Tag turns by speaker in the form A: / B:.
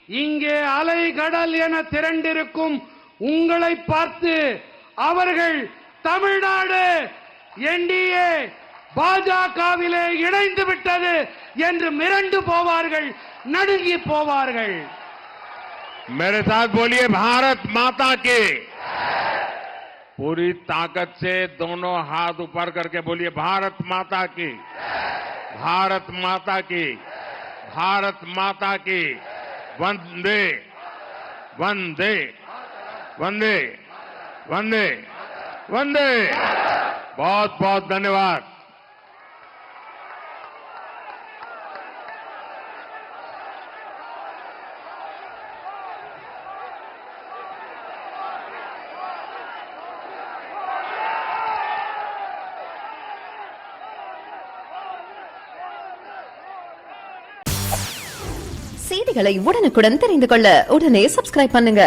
A: இங்கே அலை கடல் என திரண்டிருக்கும் உங்களை பார்த்து அவர்கள் தமிழ்நாடு என்டிஏ பாஜகவிலே இணைந்து விட்டது என்று மிரண்டு போவார்கள், நடுங்கி போவார்கள்.
B: मेरे साथ बोलिए भारत माता की। पूरी ताकत से दोनों हाथ ऊपर करके बोलिए भारत माता की, भारत माता की, भारत माता की। वंदे वंदे वंदे वंदे वंदे। बहुत बहुत धन्यवाद।
C: செய்திகளை உடனுக்குடன் தெரிந்து கொள்ள உடனே சப்ஸ்கிரைப் பண்ணுங்க.